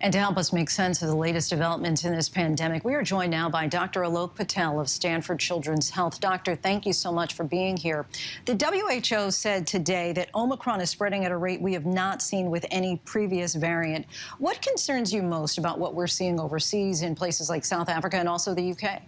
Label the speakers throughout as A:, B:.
A: And to help us make sense of the latest developments in this pandemic, we are joined now by Dr. Alok Patel of Stanford Children's Health. Doctor, thank you so much for being here. The WHO said today that Omicron is spreading at a rate we have not seen with any previous variant. What concerns you most about what we're seeing overseas in places like South Africa and also the UK?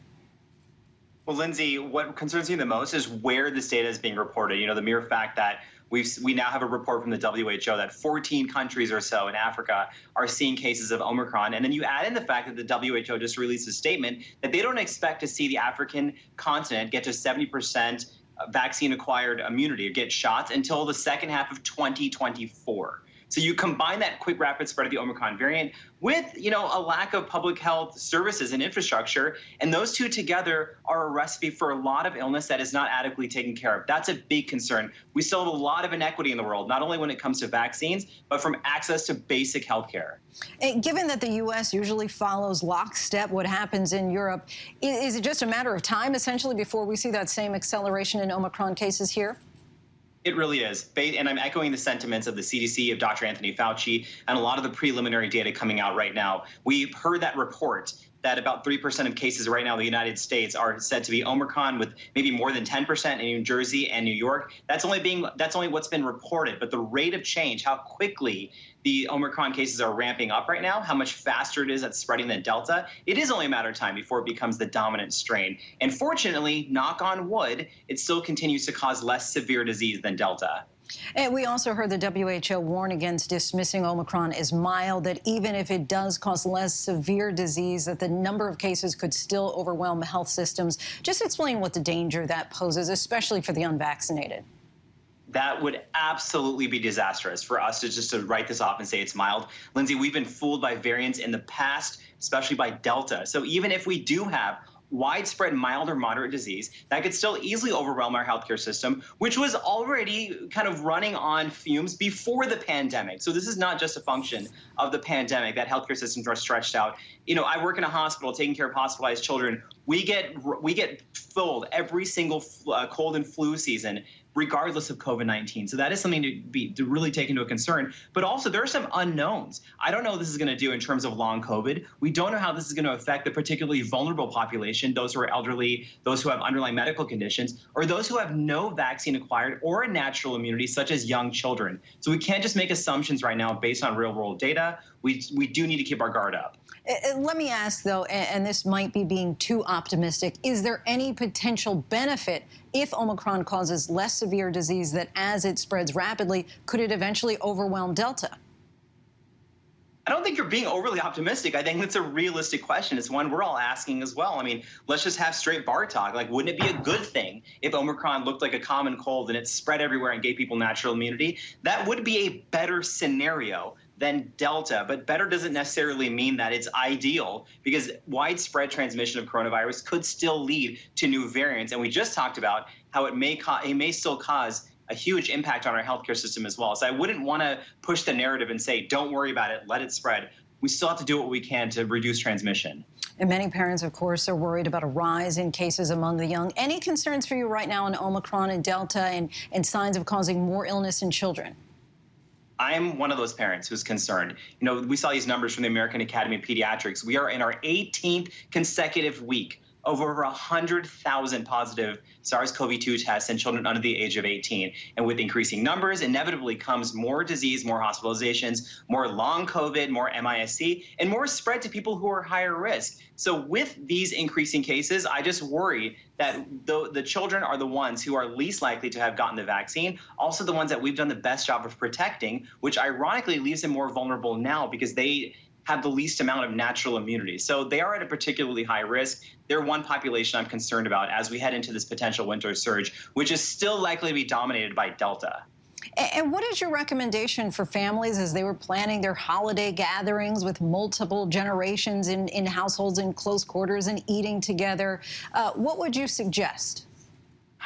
B: Well, Lindsay, what concerns me the most is where this data is being reported. You know, the mere fact that we now have a report from the WHO that 14 countries or so in Africa are seeing cases of Omicron. And then you add in the fact that the WHO just released a statement that they don't expect to see the African continent get to 70% vaccine-acquired immunity or get shots until the second half of 2024. So you combine that quick, rapid spread of the Omicron variant with, a lack of public health services and infrastructure, and those two together are a recipe for a lot of illness that is not adequately taken care of. That's a big concern. We still have a lot of inequity in the world, not only when it comes to vaccines, but from access to basic health care.
A: Given that the U.S. usually follows lockstep what happens in Europe, is it just a matter of time, essentially, before we see that same acceleration in Omicron cases here?
B: It really is. And I'm echoing the sentiments of the CDC, of Dr. Anthony Fauci, and a lot of the preliminary data coming out right now. We've heard that report that about 3% of cases right now in the United States are said to be Omicron, with maybe more than 10% in New Jersey and New York. That's only what's been reported. But the rate of change, how quickly the Omicron cases are ramping up right now, how much faster it is at spreading than Delta, it is only a matter of time before it becomes the dominant strain. And fortunately, knock on wood, it still continues to cause less severe disease than Delta.
A: And we also heard the WHO warn against dismissing Omicron as mild, that even if it does cause less severe disease, that the number of cases could still overwhelm health systems. Just explain what the danger that poses, especially for the unvaccinated.
B: That would absolutely be disastrous for us to write this off and say it's mild. Lindsay, we've been fooled by variants in the past, especially by Delta. So even if we do have widespread mild or moderate disease, that could still easily overwhelm our healthcare system, which was already kind of running on fumes before the pandemic. So this is not just a function of the pandemic that healthcare systems are stretched out. I work in a hospital taking care of hospitalized children. We get filled every single cold and flu season, regardless of COVID-19. So that is something to really take into a concern. But also, there are some unknowns. I don't know what this is going to do in terms of long COVID. We don't know how this is going to affect the particularly vulnerable population, those who are elderly, those who have underlying medical conditions, or those who have no vaccine acquired or a natural immunity, such as young children. So we can't just make assumptions right now based on real-world data. We do need to keep our guard up.
A: Let me ask, though, and this might be being too optimistic, is there any potential benefit if Omicron causes less severe disease, that as it spreads rapidly, could it eventually overwhelm Delta?
B: I don't think you're being overly optimistic. I think that's a realistic question. It's one we're all asking as well. I mean, let's just have straight bar talk. Like, wouldn't it be a good thing if Omicron looked like a common cold and it spread everywhere and gave people natural immunity? That would be a better scenario than Delta, but better doesn't necessarily mean that it's ideal, because widespread transmission of coronavirus could still lead to new variants. And we just talked about how it may still cause a huge impact on our healthcare system as well. So I wouldn't want to push the narrative and say, don't worry about it, let it spread. We still have to do what we can to reduce transmission.
A: And many parents, of course, are worried about a rise in cases among the young. Any concerns for you right now on Omicron and Delta and signs of causing more illness in children?
B: I'm one of those parents who's concerned. We saw these numbers from the American Academy of Pediatrics. We are in our 18th consecutive week of over 100,000 positive SARS-CoV-2 tests in children under the age of 18. And with increasing numbers, inevitably comes more disease, more hospitalizations, more long COVID, more MIS-C, and more spread to people who are higher risk. So with these increasing cases, I just worry that the children are the ones who are least likely to have gotten the vaccine, also the ones that we've done the best job of protecting, which ironically leaves them more vulnerable now because they have the least amount of natural immunity. So they are at a particularly high risk. They're one population I'm concerned about as we head into this potential winter surge, which is still likely to be dominated by Delta.
A: And what is your recommendation for families as they were planning their holiday gatherings with multiple generations in households in close quarters and eating together? What would you suggest?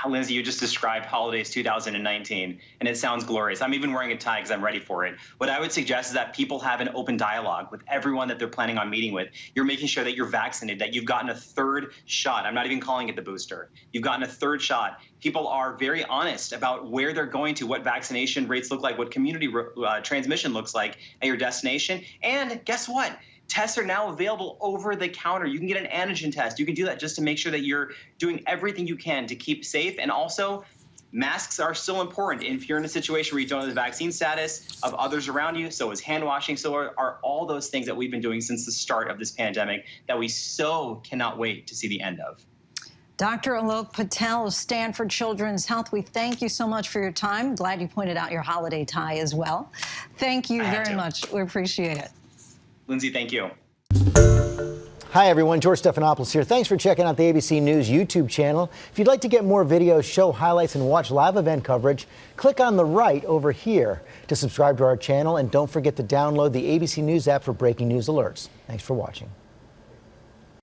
B: Lindsay, you just described holidays 2019, and it sounds glorious. I'm even wearing a tie because I'm ready for it. What I would suggest is that people have an open dialogue with everyone that they're planning on meeting with. You're making sure that you're vaccinated, that you've gotten a third shot. I'm not even calling it the booster. You've gotten a third shot. People are very honest about where they're going to, what vaccination rates look like, what community transmission looks like at your destination. And guess what? Tests are now available over the counter. You can get an antigen test. You can do that just to make sure that you're doing everything you can to keep safe. And also, masks are still important. If you're in a situation where you don't have the vaccine status of others around you, so is hand washing, so are all those things that we've been doing since the start of this pandemic that we so cannot wait to see the end of.
A: Dr. Alok Patel of Stanford Children's Health, we thank you so much for your time. Glad you pointed out your holiday tie as well. Thank you very much. We appreciate it.
B: Lindsay, thank you.
C: Hi, everyone. George Stephanopoulos here. Thanks for checking out the ABC News YouTube channel. If you'd like to get more videos, show highlights, and watch live event coverage, click on the right over here to subscribe to our channel. And don't forget to download the ABC News app for breaking news alerts. Thanks for watching.